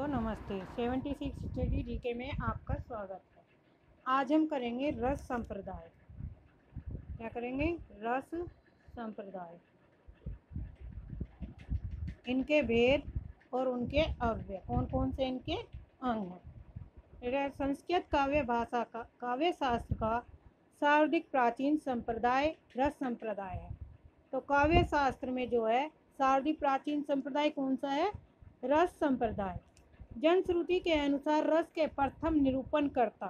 नमस्ते। 76 study GK में आपका स्वागत है। आज हम करेंगे रस संप्रदाय। क्या करेंगे? रस संप्रदाय, इनके भेद और उनके अव्यय, कौन कौन से इनके अंग हैं। संस्कृत काव्य भाषा का काव्य शास्त्र का सर्वाधिक प्राचीन संप्रदाय रस संप्रदाय है। तो काव्य शास्त्र में जो है सर्वाधिक प्राचीन संप्रदाय कौन सा है? रस संप्रदाय। जनश्रुति के अनुसार रस के प्रथम निरूपणकर्ता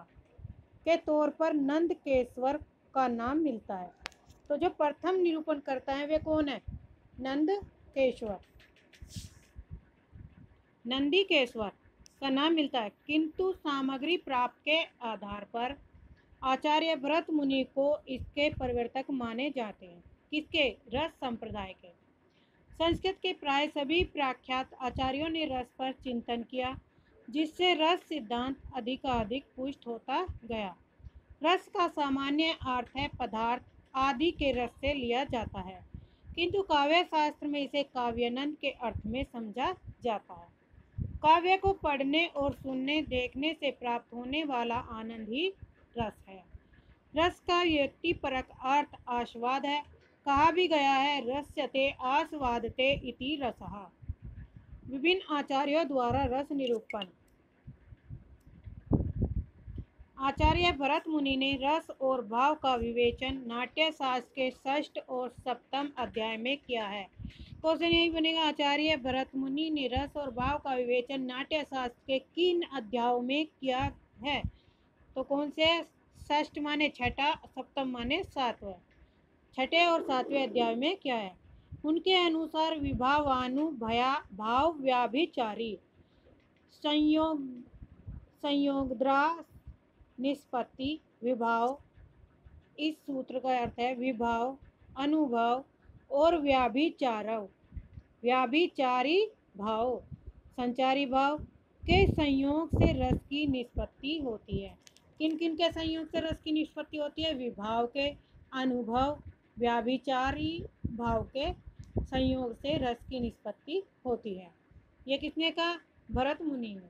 के तौर पर नंदकेश्वर का नाम मिलता है। तो जो प्रथम निरूपणकर्ता है वे कौन है? नंदकेश्वर, नंदीकेश्वर का नाम मिलता है। किंतु सामग्री प्राप्त के आधार पर आचार्य भरत मुनि को इसके प्रवर्तक माने जाते हैं। किसके? रस संप्रदाय के। संस्कृत के प्राय सभी प्रख्यात आचार्यों ने रस पर चिंतन किया, जिससे रस सिद्धांत अधिकाधिक पुष्ट होता गया। रस का सामान्य अर्थ है पदार्थ आदि के रस से लिया जाता है, किंतु काव्य शास्त्र में इसे काव्यानंद के अर्थ में समझा जाता है। काव्य को पढ़ने और सुनने देखने से प्राप्त होने वाला आनंद ही रस है। रस का व्यक्तिपरक अर्थ आस्वाद है। कहा भी गया है रस्यते आस्वादते इति रसः। विभिन्न आचार्यों द्वारा रस निरूपण। आचार्य भरत मुनि ने रस और भाव का विवेचन नाट्य शास्त्र के 6th और 7th अध्याय में किया है। क्वेश्चन यही बनेगा, आचार्य भरत मुनि ने रस और भाव का विवेचन नाट्य शास्त्र के किन अध्यायों में किया है? तो कौन से? 6th माने 6ठा, 7th माने 7वां। 6ठे और 7वें अध्याय में क्या है? उनके अनुसार विभावानुभया भाव व्याभिचारी संयोगद्रा निष्पत्ति विभाव। इस सूत्र का अर्थ है विभाव, अनुभव और व्याभिचारी भाव, संचारी भाव के संयोग से रस की निष्पत्ति होती है। किन किन के संयोग से रस की निष्पत्ति होती है? विभाव के, अनुभव, व्याभिचारी भाव के संयोग से रस की निष्पत्ति होती है। ये किसने कहा? भरत मुनि ने।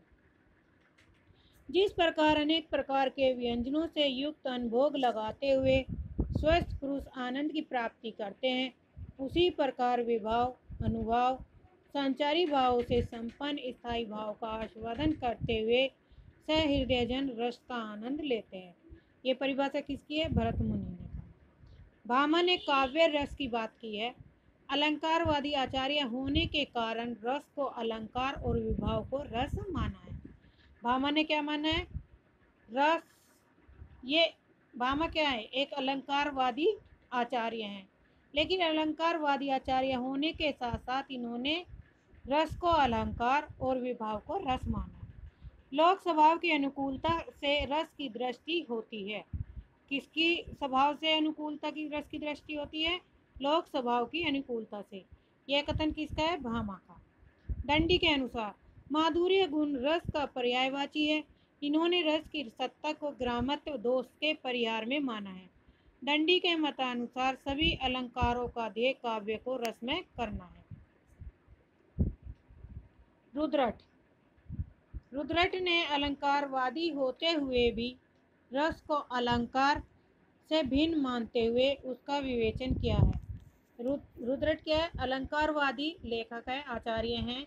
जिस प्रकार अनेक प्रकार के व्यंजनों से युक्त अनुभोग लगाते हुए स्वस्थ पुरुष आनंद की प्राप्ति करते हैं, उसी प्रकार विभाव, अनुभव, संचारी भाव से संपन्न स्थायी भाव का आस्वादन करते हुए सहृदयजन रस का आनंद लेते हैं। ये परिभाषा किसकी है? भरत मुनि ने कहा। भामा ने काव्य रस की बात की है। अलंकारवादी आचार्य होने के कारण रस को अलंकार और विभाव को रस माना है। भामा ने क्या माना है? रस। ये भामा क्या है? एक अलंकारवादी आचार्य हैं, लेकिन अलंकारवादी आचार्य होने के साथ साथ इन्होंने रस को अलंकार और विभाव को रस माना। लोक स्वभाव की अनुकूलता से रस की दृष्टि होती है। किसकी स्वभाव से अनुकूलता की रस की दृष्टि होती है? लोक स्वभाव की अनुकूलता से। यह कथन किसका है? भामा का। दंडी के अनुसार माधुर्य गुण रस का पर्यायवाची है। इन्होंने रस की सत्ता को ग्रामत्व दोष के परिहार में माना है। दंडी के मतानुसार सभी अलंकारों का ध्येय काव्य को रसमय करना है। रुद्रट ने अलंकारवादी होते हुए भी रस को अलंकार से भिन्न मानते हुए उसका विवेचन किया है। रुद्रट क्या है? अलंकारवादी लेखक है, आचार्य हैं,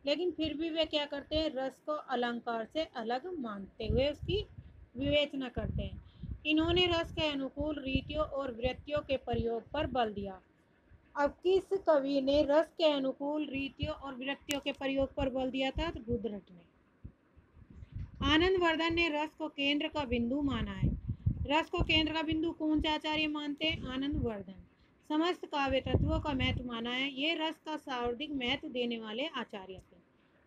लेकिन फिर भी वे क्या करते हैं? रस को अलंकार से अलग मानते हुए उसकी विवेचना करते हैं। इन्होंने रस के अनुकूल रीतियों और वृत्तियों के प्रयोग पर बल दिया। अब किस कवि ने रस के अनुकूल रीतियों और वृत्तियों के प्रयोग पर बल दिया था? तो रुद्रट ने। आनंदवर्धन ने रस को केंद्र का बिंदु माना है। रस को केंद्र का बिंदु कौन से आचार्य मानते हैं? आनंदवर्धन। समस्त काव्य तत्वों का महत्व माना है। ये रस का सर्वाधिक महत्व देने वाले आचार्य थे।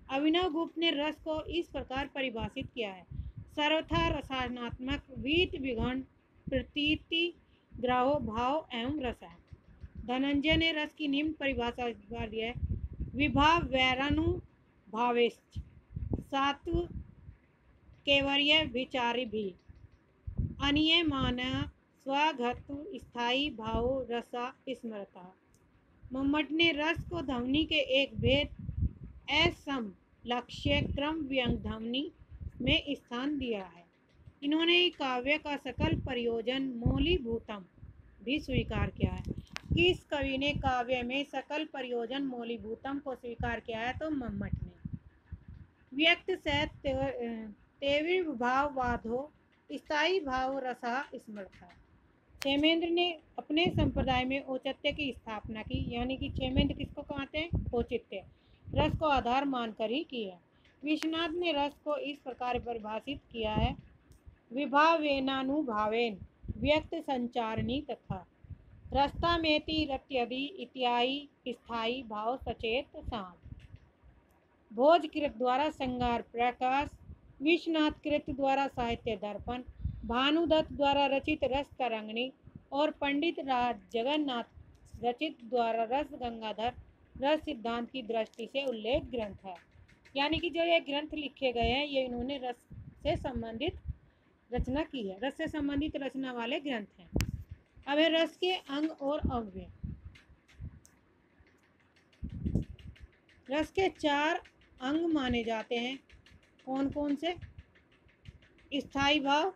अभिनव गुप्त ने रस को इस प्रकार परिभाषित किया है: सर्वथा रसायनात्मक वीत विघन प्रतीति ग्राहो भाव एवं रस है। धनंजय ने रस की निम्न परिभाषा दी है: विभाव वैरानुभावेश्च सात्व केवर्य विचारी भी अनियमान स्वाघत स्थायी भाव रसा स्मृता। मम्मट ने रस को ध्वनि के एक भेद असम लक्ष्य क्रम व्यंग ध्वनि में स्थान दिया है। इन्होंने काव्य का सकल प्रयोजन मूलीभूतम भी स्वीकार किया है। किस कवि ने काव्य में सकल प्रयोजन मूलीभूतम को स्वीकार किया है? तो मम्मट ने। व्यक्त सह तेविर भाव वाधो स्थायी भाव रसा स्मृता। क्षेमेंद्र ने अपने संप्रदाय में औचित्य की स्थापना की, यानी कि क्षेमेंद्र किसको कहते हैं? औचित्य। रस को आधार मानकर ही की है। विश्वनाथ ने रस को इस प्रकार परिभाषित किया है, विभावेनानुभावेन व्यक्त संचारणी तथा रस्तामेति रत्यदि इत्यादि स्थायी भाव सचेत साम। भोजकृत द्वारा श्रृंगार प्रकाश, विश्वनाथ कृत द्वारा साहित्य दर्पण, भानुदत्त द्वारा रचित रस तरंगिणी और पंडित राज जगन्नाथ रचित द्वारा रस गंगाधर रस सिद्धांत की दृष्टि से उल्लेख ग्रंथ है। यानी कि जो ये ग्रंथ लिखे गए हैं ये इन्होंने रस से संबंधित रचना की है, रस से संबंधित रचना वाले ग्रंथ हैं। अब है रस के अंग और अवयव। रस के 4 अंग माने जाते हैं। कौन कौन से? स्थायी भाव,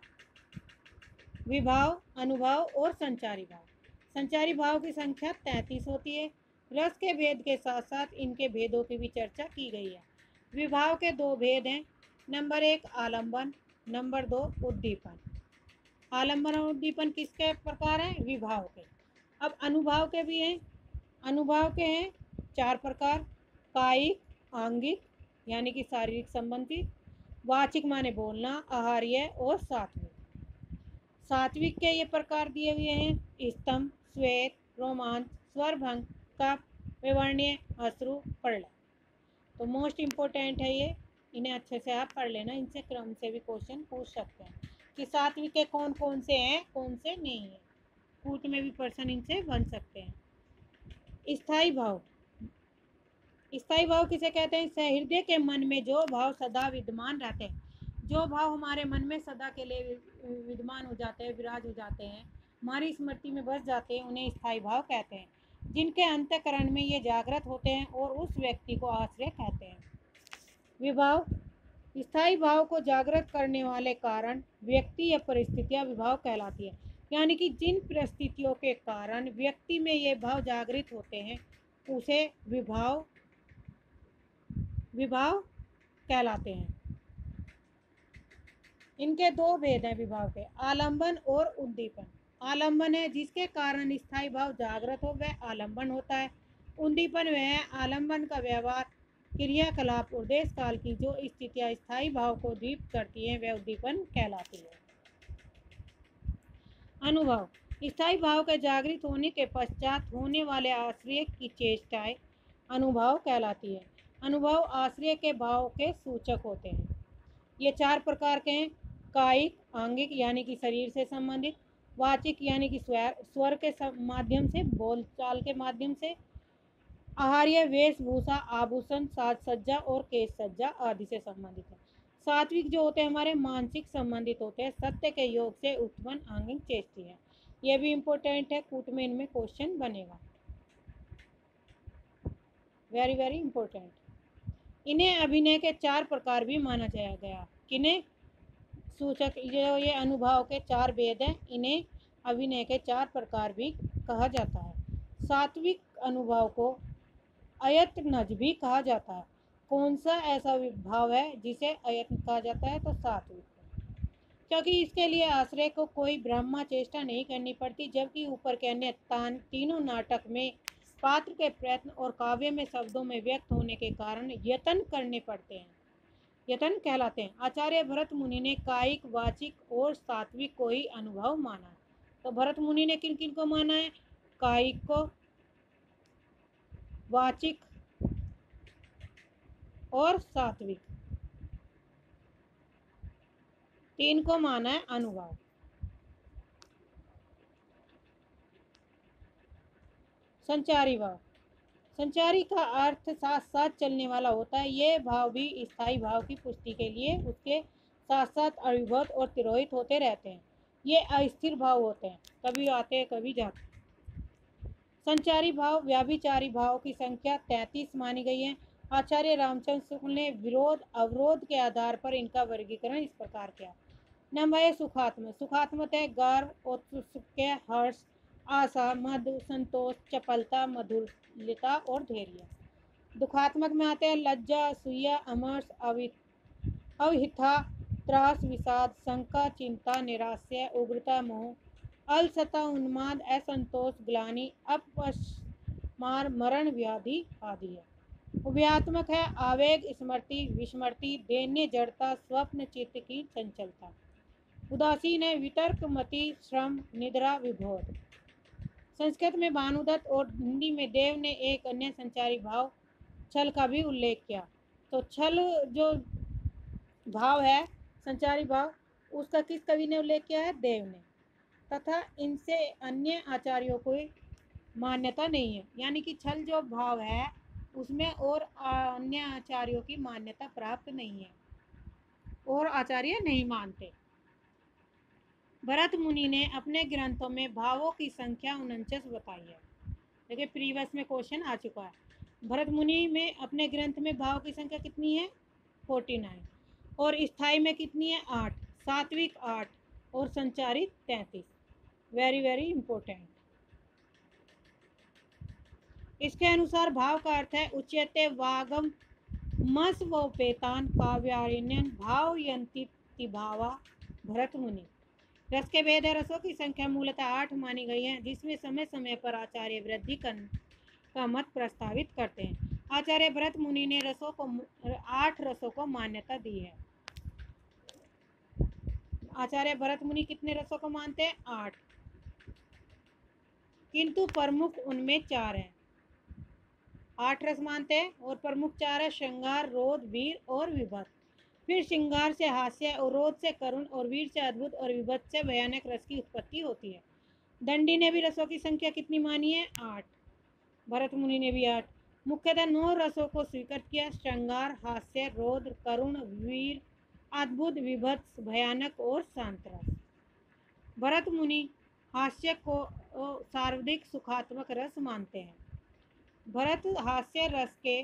विभाव, अनुभाव और संचारी भाव। संचारी भाव की संख्या 33 होती है। रस के भेद के साथ साथ इनके भेदों की भी चर्चा की गई है। विभाव के 2 भेद हैं। नंबर 1 आलंबन, नंबर 2 उद्दीपन। आलंबन और उद्दीपन किसके प्रकार हैं? विभाव के। अब अनुभाव के भी हैं। अनुभाव के हैं 4 प्रकार, कायिक, आंगिक यानी कि शारीरिक संबंधी, वाचिक माने बोलना, आहार्य और सात्विक। सात्विक के ये प्रकार दिए हुए हैं, स्तंभ, श्वेत, रोमांच, स्वरभंग, कप, विवर्ण्य, अश्रु, प्रलय। तो मोस्ट इम्पोर्टेंट है ये, इन्हें अच्छे से आप पढ़ लेना। इनसे क्रम से भी क्वेश्चन पूछ सकते हैं कि सात्विक के कौन कौन से हैं, कौन से नहीं है। कूट में भी पर्सन इनसे बन सकते हैं। स्थायी भाव। स्थायी भाव किसे कहते हैं? सहृदय के मन में जो भाव सदा विद्यमान रहते हैं, जो भाव हमारे मन में सदा के लिए विद्यमान हो जाते हैं, विराज हो जाते हैं, हमारी स्मृति में बस जाते हैं, उन्हें स्थायी भाव कहते हैं। जिनके अंतःकरण में ये जागृत होते हैं और उस व्यक्ति को आश्रय कहते हैं। विभाव। स्थायी भाव को जागृत करने वाले कारण, व्यक्ति या परिस्थितियां विभाव कहलाती है। यानी कि जिन परिस्थितियों के कारण व्यक्ति में ये भाव जागृत होते हैं उसे विभाव कहलाते हैं। इनके 2 भेद हैं विभाव के, आलंबन और उद्दीपन। आलंबन है जिसके कारण स्थायी भाव जागृत हो, वह आलंबन होता है। उद्दीपन वह है आलंबन का व्यवहार, क्रियाकलाप और देश काल की जो स्थितियां स्थायी भाव को दीप्त करती हैं, वह उद्दीपन कहलाती है। अनुभव। स्थायी भाव के जागृत होने के पश्चात होने वाले आश्रय की चेष्टाएं अनुभाव कहलाती है। अनुभव आश्रय के भाव के सूचक होते हैं। ये 4 प्रकार के हैं, कायिक, आंगिक यानी कि शरीर से संबंधित, वाचिक यानी कि स्वर के माध्यम से, बोलचाल के माध्यम से, आहार्य वेशभूषा, आभूषण, साज सज्जा और केश सज्जा आदि से संबंधित है। सात्विक जो होते हैं हमारे मानसिक संबंधित होते हैं, सत्य के योग से उत्पन्न आंगिक चेष्टि है। ये भी इम्पोर्टेंट है, कूट में इनमें क्वेश्चन बनेगा, वेरी वेरी इम्पोर्टेंट। इन्हें अभिनय के 4 प्रकार भी माना जाया गया। किन्हें? सूचक, जो ये अनुभाव के 4 भेद हैं, इन्हें अभिनय के 4 प्रकार भी कहा जाता है। सात्विक अनुभाव को अयत्नज भी कहा जाता है। कौन सा ऐसा भाव है जिसे अयत्न कहा जाता है? तो सात्विक, क्योंकि इसके लिए आश्रय को कोई ब्रह्मा चेष्टा नहीं करनी पड़ती, जबकि ऊपर के अन्य तीनों नाटक में पात्र के प्रयत्न और काव्य में शब्दों में व्यक्त होने के कारण यत्न करने पड़ते हैं, यत्न कहलाते हैं। आचार्य भरत मुनि ने कायिक, वाचिक और सात्विक को ही अनुभव माना। तो भरत मुनि ने किन किन को माना है? कायिक को, वाचिक और सात्विक, 3 को माना है अनुभाव। संचारी भाव। संचारी का अर्थ साथ साथ चलने वाला होता है। ये भाव भी स्थायी भाव की पुष्टि के लिए उसके साथ साथ अविभक्त और तिरोहित होते रहते हैं। ये अस्थिर भाव होते हैं, कभी आते हैं कभी जाते हैं। संचारी भाव, व्याभिचारी भाव की संख्या 33 मानी गई है। आचार्य रामचंद्र शुक्ल ने विरोध अवरोध के आधार पर इनका वर्गीकरण इस प्रकार किया। Number A सुखात्मक। सुखात्मक है गर्व, औत्सुक्य, हर्ष, आशा, मधु, संतोष, चपलता, मधुरता और धैर्य। दुखात्मक में आते हैं लज्जा, असूया, अमर्ष, अवहिता, त्रास, विषाद, शंका, चिंता, निराशय, उग्रता, मोह, अलसता, उन्माद, असंतोष, ग्लानि, अपस्मार, मरण, व्याधि आदि है। उभयात्मक है आवेग, स्मृति, विस्मृति, दैन्य, जड़ता, स्वप्न, चित्त की चंचलता। उदासीन है वितर्क, मति, श्रम, निद्रा, विभोर। संस्कृत में भानुदत्त और हिंदी में देव ने एक अन्य संचारी भाव छल का भी उल्लेख किया। तो छल जो भाव है, संचारी भाव, उसका किस कवि ने उल्लेख किया है? देव ने। तथा इनसे अन्य आचार्यों को मान्यता नहीं है, यानी कि छल जो भाव है उसमें और अन्य आचार्यों की मान्यता प्राप्त नहीं है और आचार्य नहीं मानते। भरत मुनि ने अपने ग्रंथों में भावों की संख्या 49 बताई है। देखिए प्रीवियस में क्वेश्चन आ चुका है। भरत मुनि में अपने ग्रंथ में भाव की संख्या कितनी है? 49। और स्थाई में कितनी है? 8। सात्विक 8 और संचारित 33। Very very important. इसके अनुसार भाव का अर्थ है उच्यते वागम मस वोपेतान काव्यारण्यन भावयंती भावा भरत मुनि। रस के भेद है रसों की संख्या मूलतः 8 मानी गई है, जिसमें समय समय पर आचार्य वृद्धि का मत प्रस्तावित करते हैं। आचार्य भरत मुनि ने 8 रसों को मान्यता दी है। आचार्य भरत मुनि कितने रसों को मानते हैं? 8, किंतु प्रमुख उनमें 4 हैं। 8 रस मानते हैं और प्रमुख 4 है श्रृंगार, रोध, वीर और विभत्स। फिर श्रृंगार से हास्य और रोध से करुण और वीर से अद्भुत और विभत्स से भयानक रस की उत्पत्ति होती है। दंडी ने भी रसों की संख्या कितनी मानी है? 8। भरत मुनि ने भी 8। मुख्यतः 9 रसों को स्वीकृत किया, श्रृंगार, हास्य, रोध, करुण, वीर, अद्भुत, विभत्स, भयानक और शांत रस। भरत मुनि हास्य को सर्वाधिक सुखात्मक रस मानते हैं। भरत हास्य रस के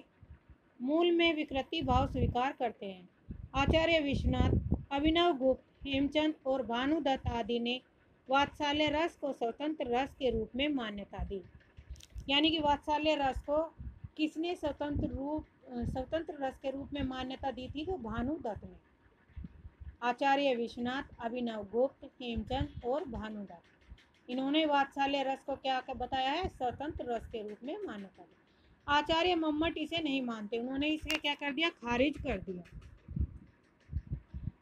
मूल में विकृति भाव स्वीकार करते हैं। आचार्य विश्वनाथ, अभिनव गुप्त, हेमचंद और भानुदत्त आदि ने वात्सल्य रस को स्वतंत्र रस के रूप में मान्यता दी। यानी कि वात्सल्य रस को किसने स्वतंत्र रस के रूप में मान्यता दी थी? तो भानुदत्त ने। आचार्य विश्वनाथ, अभिनव गुप्त, हेमचंद और भानुदत्त, इन्होंने वात्सल्य रस को क्या बताया है? स्वतंत्र रस के रूप में मान्यता दी। आचार्य मम्मट इसे नहीं मानते, उन्होंने इसे क्या कर दिया? खारिज कर दिया।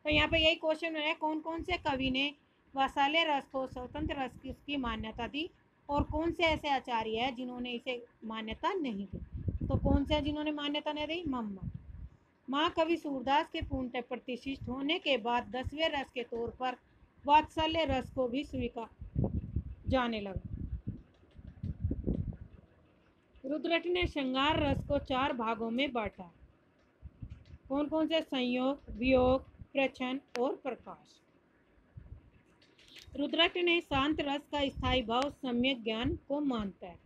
तो यहाँ पे यही क्वेश्चन है, कौन कौन से कवि ने वात्सल्य रस को स्वतंत्र रस की मान्यता दी और कौन से ऐसे आचार्य हैं जिन्होंने इसे मान्यता नहीं दी? तो कौन से जिन्होंने मान्यता नहीं दी? मम्मट। महाकवि सूरदास के पूर्णतः प्रतिष्ठित होने के बाद 10वें रस के तौर पर वात्सल्य रस को भी स्वीकार जाने लगा। रुद्रट ने श्रृंगार रस को 4 भागों में बांटा। कौन कौन से? संयोग, वियोग, प्रच्छन्न और प्रकाश। रुद्रट ने शांत रस का स्थायी भाव सम्यक ज्ञान को मानता है।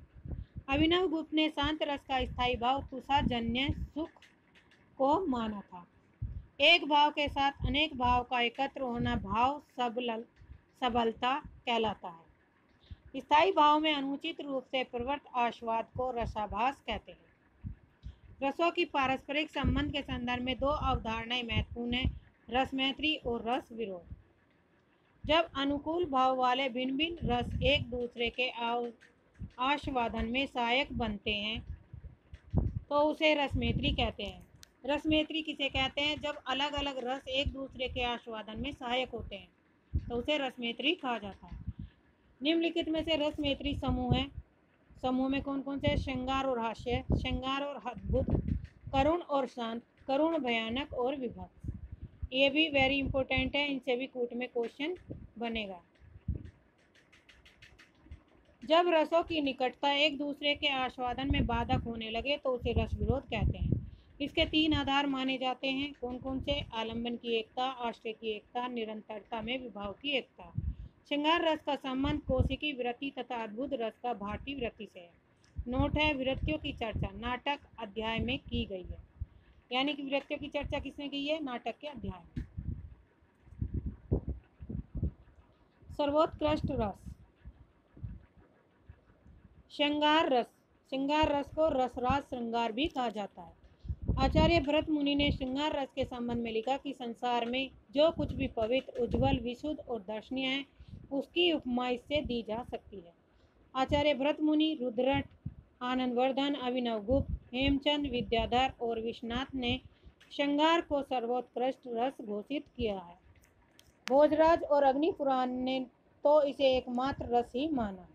अभिनव गुप्त ने शांत रस का स्थायी भाव तुषाजन्य सुख को माना था। एक भाव के साथ अनेक भाव का एकत्र होना भाव सबलता कहलाता है। स्थायी भाव में अनुचित रूप से प्रवृत्त आस्वाद को रसाभास कहते हैं। रसों की पारस्परिक संबंध के संदर्भ में 2 अवधारणाएं महत्वपूर्ण हैं, रस मैत्री और रस विरोध। जब अनुकूल भाव वाले भिन्न भिन्न रस एक दूसरे के आस्वादन में सहायक बनते हैं तो उसे रसमैत्री कहते हैं। रसमैत्री किसे कहते हैं? जब अलग अलग रस एक दूसरे के आस्वादन में सहायक होते हैं तो उसे रसमैत्री कहा जाता है। निम्नलिखित में से रसमैत्री समूह है। समूह में कौन कौन से? श्रृंगार और हास्य, श्रृंगार और अद्भुत, करुण और शांत, करुण, भयानक और विभत्स। ये भी वेरी इंपॉर्टेंट है, इनसे भी कूट में क्वेश्चन बनेगा। जब रसों की निकटता एक दूसरे के आस्वादन में बाधक होने लगे तो उसे रस विरोध कहते हैं। इसके 3 आधार माने जाते हैं। कौन कौन से? आलम्बन की एकता, आश्रय की एकता, निरंतरता में विभाव की एकता। श्रृंगार रस का संबंध कौशिकी वृत्ति तथा अद्भुत रस का भाटी वृत्ति से है। नोट है, वृत्तियों की चर्चा नाटक अध्याय में की गई है। यानी कि विरक्तियों की चर्चा किसने की है? नाटक के अध्याय में। सर्वोत्कृष्ट रस, श्रृंगार रस। श्रृंगार रस को रसराज श्रृंगार भी कहा जाता है। आचार्य भरत मुनि ने श्रृंगार रस के संबंध में लिखा कि संसार में जो कुछ भी पवित्र, उज्जवल, विशुद्ध और दर्शनीय है, उसकी उपमा इससे दी जा सकती है। आचार्य भरत मुनि, रुद्रट, आनंदवर्धन, अभिनव गुप्त, हेमचंद, विद्याधर और विश्वनाथ ने श्रृंगार को सर्वोत्कृष्ट रस घोषित किया है। भोजराज और अग्निपुराण ने तो इसे एकमात्र रस ही माना है।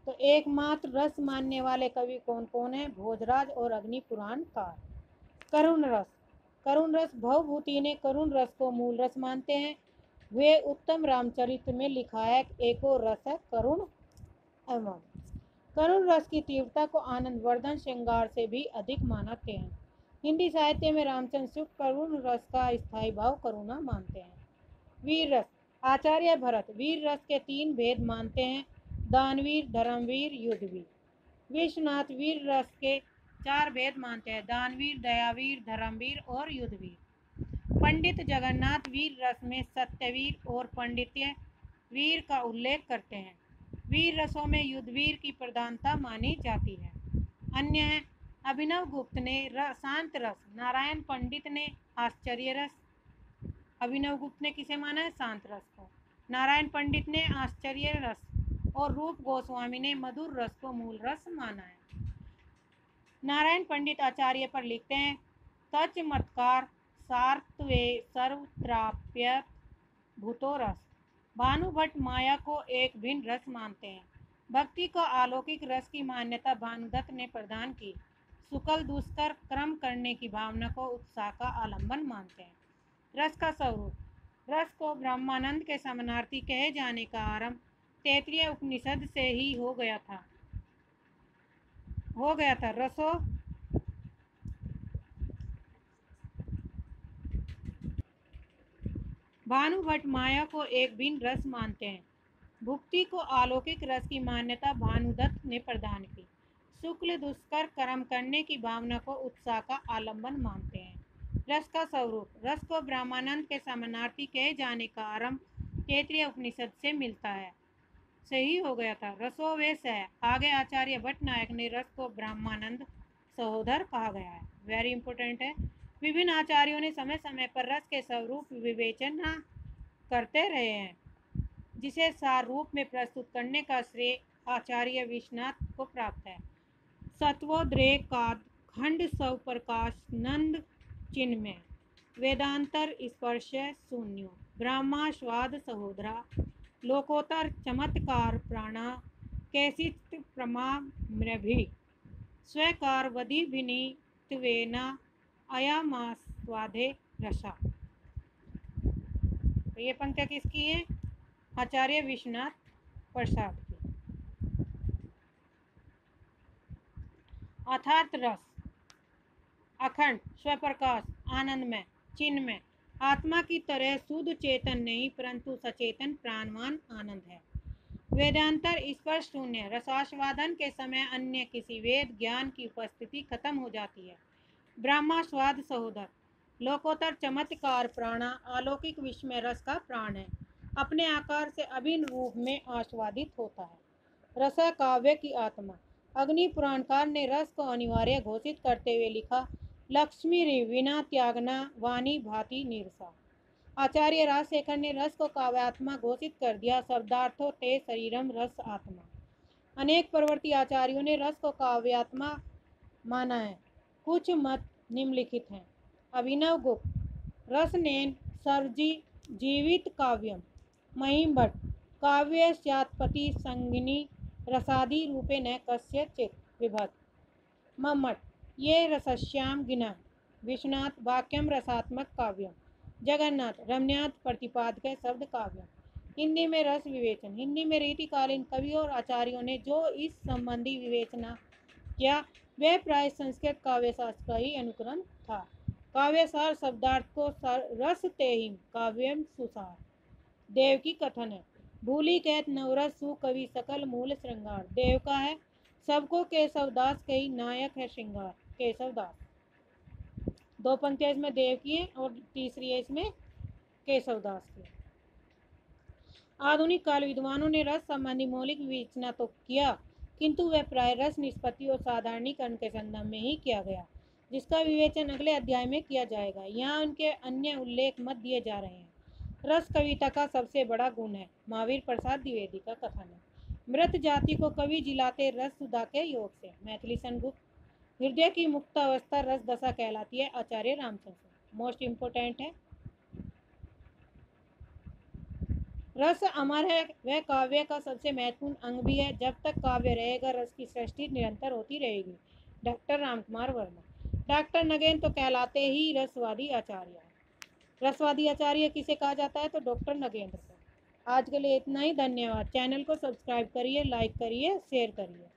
तो एकमात्र रस मानने वाले कवि कौन कौन है? भोजराज और अग्निपुराणकार। करुण रस। करुण रस, भवभूति ने करुण रस को मूल रस मानते हैं। वे उत्तम रामचरित्र में लिखा है, एको रस है करुण एवं। करुण रस की तीव्रता को आनंदवर्धन श्रृंगार से भी अधिक मानते हैं। हिंदी साहित्य में रामचंद्र शुक्ल करुण रस का स्थायी भाव करुणा मानते हैं। वीर रस। आचार्य भरत वीर रस के 3 भेद मानते हैं, दानवीर, धर्मवीर, युद्धवीर। विश्वनाथ वीर रस के 4 भेद मानते हैं, दानवीर, दयावीर, धर्मवीर और युद्धवीर। पंडित जगन्नाथ वीर रस में सत्यवीर और पंडित्य वीर का उल्लेख करते हैं। वीर रसों में युद्धवीर की प्रधानता मानी जाती है। अन्य है अभिनव गुप्त ने शांत रस, नारायण पंडित ने आश्चर्य रस। अभिनव गुप्त ने किसे माना है? शांत रस को। नारायण पंडित ने आश्चर्य रस और रूप गोस्वामी ने मधुर रस को मूल रस माना है। नारायण पंडित आचार्य पर लिखते हैं, तच मतकार सार्त्वे सर्वत्राप्य भूतो रस। भानुभट्ट माया को एक भिन्न रस मानते हैं। भक्ति को अलौकिक रस की मान्यता भानुदत्त ने प्रदान की। सुकल दुष्कर क्रम करने की भावना को उत्साह का आलंबन मानते हैं। रस का स्वरूप। रस को ब्रह्मानंद के समानार्थी कहे जाने का आरंभ तैत्तिरीय उपनिषद से ही हो गया था। रसो भानुभट्ट माया को एक भिन्न रस मानते हैं। भुक्ति को अलौकिक रस की मान्यता भानुदत्त ने प्रदान की। शुक्ल दुष्कर कर्म करने की भावना को उत्साह का आलंबन मानते हैं। रस का स्वरूप। रस को ब्रह्मानंद के समानार्थी कहे जाने का आरंभ तैत्तिरीय उपनिषद से मिलता है, सही हो गया था। रसो वे है। आगे आचार्य भट्ट नायक ने रस को ब्रह्मानंद सहोदर कहा गया है, वेरी इंपॉर्टेंट है। विभिन्न आचार्यों ने समय समय पर रस के स्वरूप विवेचना करते रहे हैं, जिसे सार रूप में प्रस्तुत करने का श्रेय आचार्य विश्वनाथ को प्राप्त है। सत्वोद्रेकाद खंड सव प्रकाश नंद चिन्मय वेदांतर स्पर्श शून्यो ब्रह्मास्वाद सहोदरा लोकोत्तर चमत्कार प्राणा कैसित प्रमा मृभि स्वीकार वधि विनीतवेना अयमास्वादे रसा। तो ये पंक्तियाँ किसकी हैं? आचार्य विश्वनाथ प्रसाद की। अर्थात रस अखंड, स्वप्रकाश, आनंदमय, चिन्मय, आत्मा की तरह शुद्ध चेतन नहीं परंतु सचेतन प्राणवान आनंद है। वेदांतर स्पर्श शून्य। रसास्वादन के समय अन्य किसी वेद ज्ञान की उपस्थिति खत्म हो जाती है। ब्रह्मास्वाद सहोदर। लोकोत्तर चमत्कार प्राणा अलौकिक विस्मय रस का प्राण है, अपने आकार से अभिन्न रूप में आस्वादित होता है। रस काव्य की आत्मा। अग्नि पुराणकार ने रस को अनिवार्य घोषित करते हुए लिखा, लक्ष्मी विना त्यागना वाणी भाति निरसा। आचार्य राजशेखर ने रस को काव्यात्मा घोषित कर दिया, शब्दार्थो ते शरीरम रस आत्मा। अनेक परवर्ती आचार्यों ने रस को काव्यात्मा माना है। कुछ मत निम्नलिखित हैं। अभिनव गुप्त रसनेन सर्जी जीवित काव्यम। महिमभट्ट काव्य स्यात्पति संगिनी रसादि रूपे न कस्यचित् विभक्त। मम्मट ये रसश्याम गिना। विश्वनाथ वाक्यम रसात्मक काव्यम। जगन्नाथ रमण्यात प्रतिपादक शब्द काव्यम। हिंदी में रस विवेचन। हिंदी में रीतिकालीन कवियों और आचार्यों ने जो इस संबंधी विवेचना किया वह प्राय संस्कृत काव्यशास्त्र का ही अनुकरण था। काव्यसार शब्दार्थ को रस तेहिम काव्यम सुसार। देव की कथन है, भूली कहत नवरस सु कवि सकल मूल श्रृंगार। देव का है, सबको केशवदास कही नायक है श्रृंगार। केशवदास। 2 पंक्तियाँ इसमें देव की हैं और तीसरी है इसमें केशवदास की। आधुनिक काल विद्वानों ने रस संबंधी मौलिक विवेचना तो किया, किंतु वह प्राय रस निष्पत्ति और साधारणीकरण के संदर्भ में ही किया गया, जिसका विवेचन अगले अध्याय में किया जाएगा। यहाँ उनके अन्य उल्लेख मत दिए जा रहे हैं। रस कविता का सबसे बड़ा गुण है। महावीर प्रसाद द्विवेदी का कथन है। मृत जाति को कवि जिलाते रस सुधा के योग से। मैथिली गुप्त। हृदय की मुक्त अवस्था रस दशा कहलाती है। आचार्य रामचंद्र। मोस्ट इम्पोर्टेंट है। रस अमर है, वह काव्य का सबसे महत्वपूर्ण अंग भी है। जब तक काव्य रहेगा रस की सृष्टि निरंतर होती रहेगी। Doctor Ramkumar Verma. Doctor again तो कहलाते ही रसवादी आचार्य। रसवादी आचार्य किसे कहा जाता है? तो डॉक्टर नगेंद्र को। आज के लिए इतना ही। धन्यवाद। चैनल को सब्सक्राइब करिए, लाइक करिए, शेयर करिए।